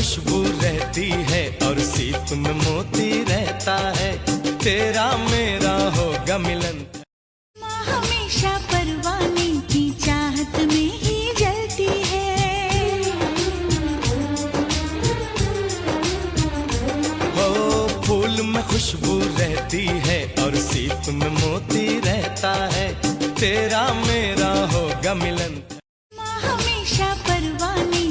खुशबू रहती है और सीप में मोती रहता है, तेरा मेरा होगा मिलन। हमेशा परवाने की चाहत में ही जलती है। हो फूल में खुशबू रहती है और सीप में मोती रहता है, तेरा मेरा होगा मिलन। हमेशा परवाने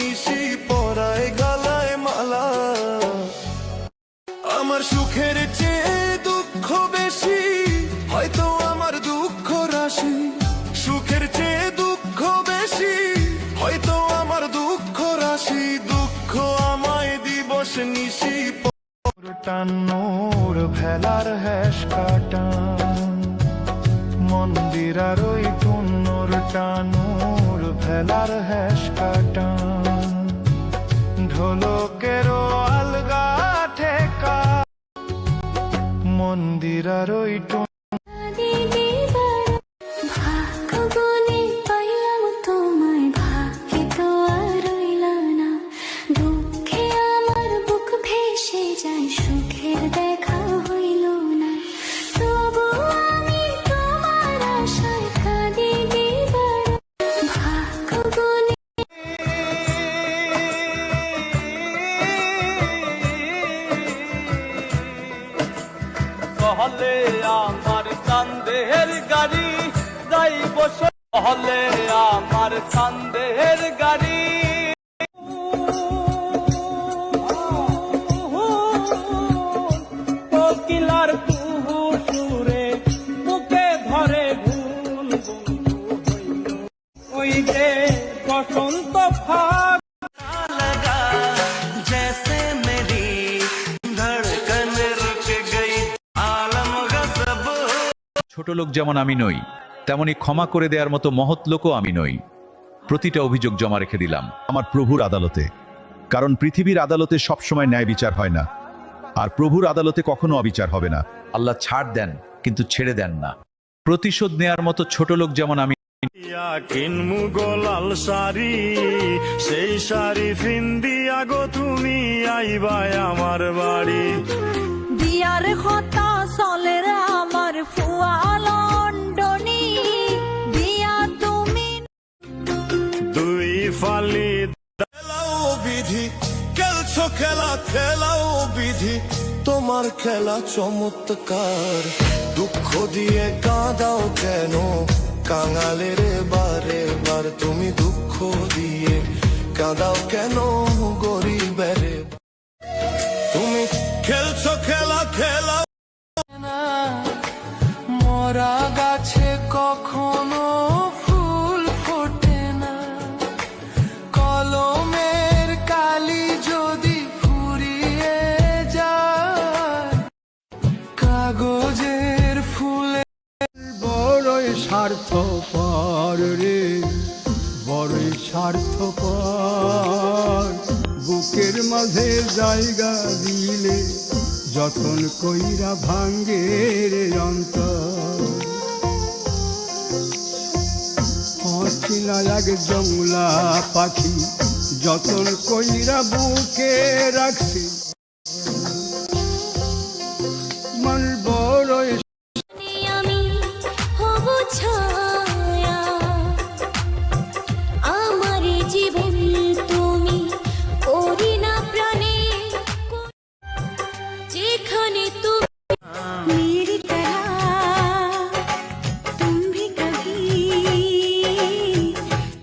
নিশি পরায় গালায় মালা, আমার সুখের চেয়ে দুঃখ বেশি, হয়তো আমার দুঃখ রাশি। সুখের চেয়ে দুঃখ বেশি, হয়তো আমার দুঃখ রাশি। দুঃখ আমায় দিবস নিশি টানোর ভেলার হ্যাস কাটান, মন্দিরার ওই টুন্নর টানোর ভেলার হ্যাস কাটান, ঢোলকেরও আলগা ঠেকা মন্দিরার ওই হলে আমার চাঁদের গাড়ি যাইব, হলে আমার চাঁদের গাড়ি। কোকিলার কুহু সুরে বুকে ধরে ভুল ওই যে বসন্ত ফাগ ছোট লোক যেমন আমি নই, তেমনি ক্ষমা করে দেওয়ার মতো মহৎ লোকও আমি নই। প্রতিটা অভিযোগ জমা রেখে দিলাম আমার প্রভুর আদালতে, কারণ পৃথিবীর আদালতে সবসময় ন্যায় বিচার হয় না, আর প্রভুর আদালতে কখনো অবিচার হবে না। আল্লাহ ছাড় দেন কিন্তু ছেড়ে দেন না। প্রতিশোধ নেয়ার মতো ছোট লোক যেমন আমি কিনমু গোলাল শাড়ি, সেই শাড়ি ফিন্দিয়া গো তুমি আইবাই আমার বাড়ি। বিয়ার কথা চলের আমার ফুয়া লন্ডনী, বিয়া তুমি দুই ফালি খেলাও বিধি, খেলছো খেলা খেলাও বিধি, তোমার খেলা চমৎকার। দুঃখ দিয়ে কাঁদাও কেন কাঙালের বারে বার, তুমি দুঃখ দিয়ে কাঁদাও কেন গরিবের। তুমি খেলছো খেলা খেলাও না, মরা গাছে কখনো ফুল ফোটে না, কলমের কালি যদি ফুরিয়ে যায়, কাগজের ফুলে বড়ই স্বার্থপর রে, বড়ই স্বার্থপর। বুকের মাঝে জায়গা দিলে যতন কইরা ভাঙ্গে রে অন্তর। হসিনা এক জংলা পাখি যতন কইরা বুকে রাখছি, মন বড়ই আমি হব ছায়া, আমার জীবন তুমি করি না প্রাণে, যেখানে তুমি मेरी तरह तुम भी कभी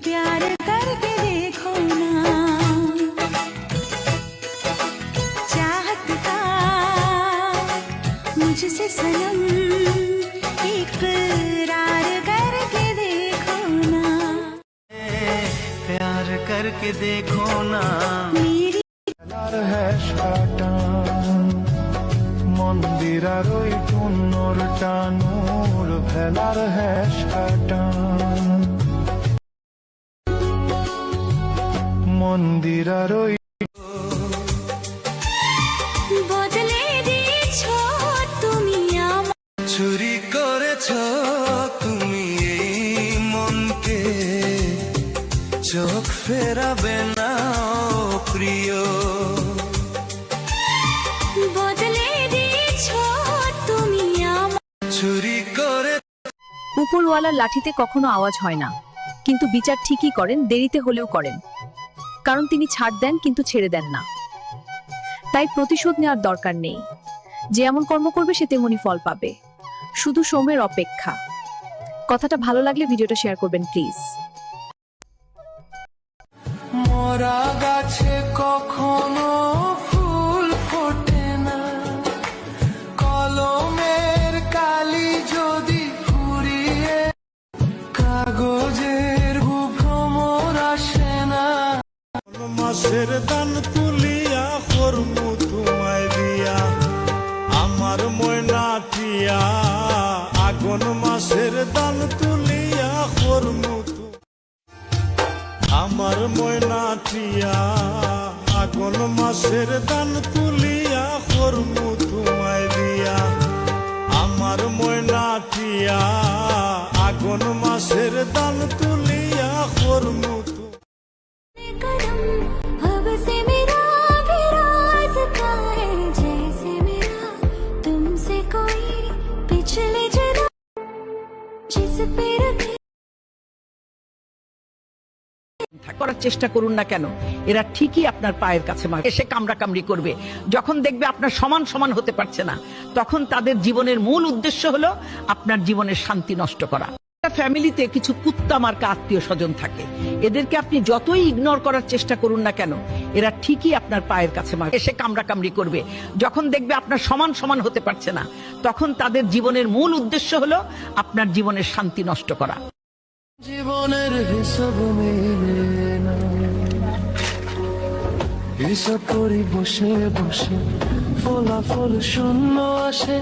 प्यार करके देखो ना, चाहत का मुझ मुझे सनम इकरार करके देखो ना प्यार करके देखो ना मेरी আর হ্যাশ কাটান মন্দিরার ওই টুনোর টানুর ভেলার হ্যাশ কাটান মন্দিরার ওই বদলে দিয়েছো তুমি আমার চুরি করেছ তুমি এই মনকে চোখ ফেরাবে না ও প্রিয় বদলে দিয়েছো তুমি আমার চুরি করে উপরওয়ালার লাঠিতে কখনো আওয়াজ হয় না, কিন্তু বিচার ঠিকই করেন, দেরিতে হলেও করেন। কারণ তিনি ছাড় দেন কিন্তু ছেড়ে দেন না। তাই প্রতিশোধ নেওয়ার দরকার নেই। যে এমন কর্ম করবে সে তেমনি ফল পাবে, শুধু সময়ের অপেক্ষা। কথাটা ভালো লাগলে ভিডিওটা শেয়ার করবেন প্লিজ। মরা গাছে কখনো ফুল ফোটে না কলমের কালি যদি ফুরিয়ে কাগজের ভ্রমর আসে না মাসের দান তুলিয়া করমু তোমায় দিয়া আমার ময়নাটিয়া আগুন মাসের দান তুলিয়া করমু আমার ময়নাটিয়া আগুন মাসের দান তুলিয়া করমু তোমায় দিয়া আমার ময়নাটিয়া আগুন মাসের দান তুলিয়া করমু कदम अब से मेरा भी रास्ता है जैसे मेरा तुमसे कोई पिछले जन्म जिस पे रखे করার চেষ্টা করুন না কেন, এরা ঠিকই আপনার পায়ের কাছে এসে কামড়াকামড়ি করবে। যখন দেখবে আপনার সমান সমান হতে পারছে না, তখন তাদের জীবনের মূল উদ্দেশ্য হলো আপনার জীবনের শান্তি নষ্ট করা। ফ্যামিলিতে কিছু কুত্তা মার্কা আত্মীয় স্বজন থাকে, এদেরকে আপনি যতই ইগনোর করার চেষ্টা করুন না কেন, এরা ঠিকই আপনার পায়ের কাছে এসে কামড়াকামড়ি করবে। যখন দেখবে আপনার সমান সমান হতে পারছে না, তখন তাদের জীবনের মূল উদ্দেশ্য হলো আপনার জীবনের শান্তি নষ্ট করা। জীবনের হিসাব মেলে না হিসাব করি বসে বসে ফলাফল শূন্য আসে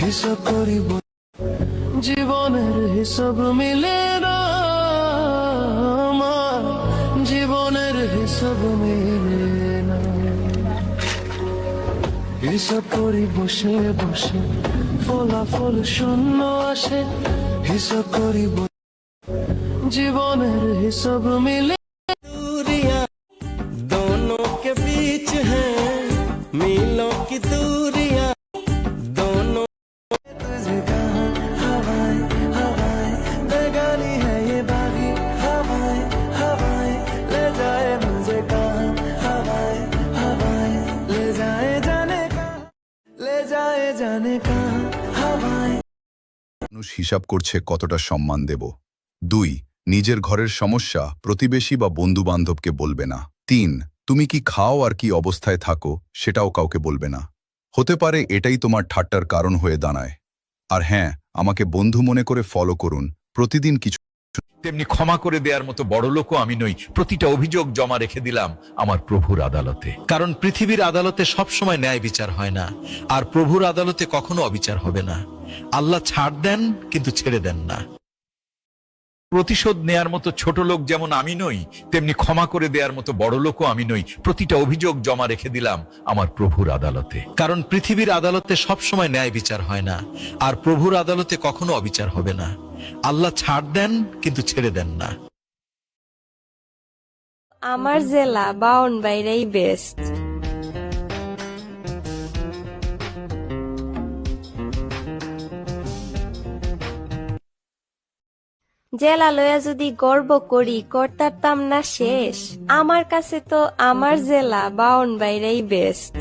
হিসাব করি জীবনের হিসাব মিলে না আমার জীবনের হিসাব মিলে না হিসাব করি বসে বসে ফলাফল শূন্য আসে হিসাব করি জীবনের হিসাব মিলে दूरियां दोनों के बीच है मीलों की दूरियां दोनों तुझे कहाँ हवाएं हवाएं बेगानी है ये बागी हवाएं हवाएं ले जाए मुझे कहाँ हवाएं हवाएं ले जाए जाने कहाँ हवाएं মানুষ হিসাব করছে কতটা সম্মান দেব। 2. নিজের ঘরের সমস্যা প্রতিবেশী বা বন্ধু বান্ধবকে বলবে না। 3. তুমি কি খাও আর কি অবস্থায় থাকো সেটাও কাউকে বলবে না। হতে পারে এটাই তোমার ঠাট্টার কারণ হয়ে দাঁড়ায়। আর হ্যাঁ, আমাকে বন্ধু মনে করে ফলো করুন, প্রতিদিন কিছু। তেমনি ক্ষমা করে দেওয়ার মতো বড় লোকও আমি নই। প্রতিটা অভিযোগ জমা রেখে দিলাম আমার প্রভুর আদালতে। কারণ পৃথিবীর আদালতে সবসময় ন্যায় বিচার হয় না, আর প্রভুর আদালতে কখনো অবিচার হবে না। আল্লাহ ছাড় দেন কিন্তু ছেড়ে দেন না। প্রতিশোধ নেয়ার মতো ছোট লোক যেমন আমি নই, তেমনি ক্ষমা করে দেওয়ার মতো বড় লোকও আমি নই। প্রতিটা অভিযোগ জমা রেখে দিলাম আমার প্রভুর আদালতে। কারণ পৃথিবীর আদালতে সবসময় ন্যায় বিচার হয় না, আর প্রভুর আদালতে কখনো অবিচার হবে না। আল্লাহ ছাড় দেন কিন্তু ছেড়ে দেন না। আমার জেলা বাউন বাইরেই বেস্ট। জেলা লয়া যদি গর্ব করি করতারতাম না শেষ। আমার কাছে তো আমার জেলা বাউন বাইরেই বেস্ট।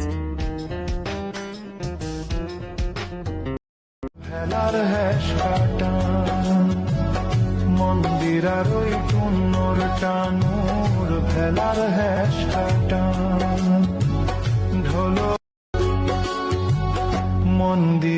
ভেলার হ্যাশ কাটান মন্দিরার ওই টুনোর টানুর ভেলার হ্যাশ কাটান ঢোল মন্দির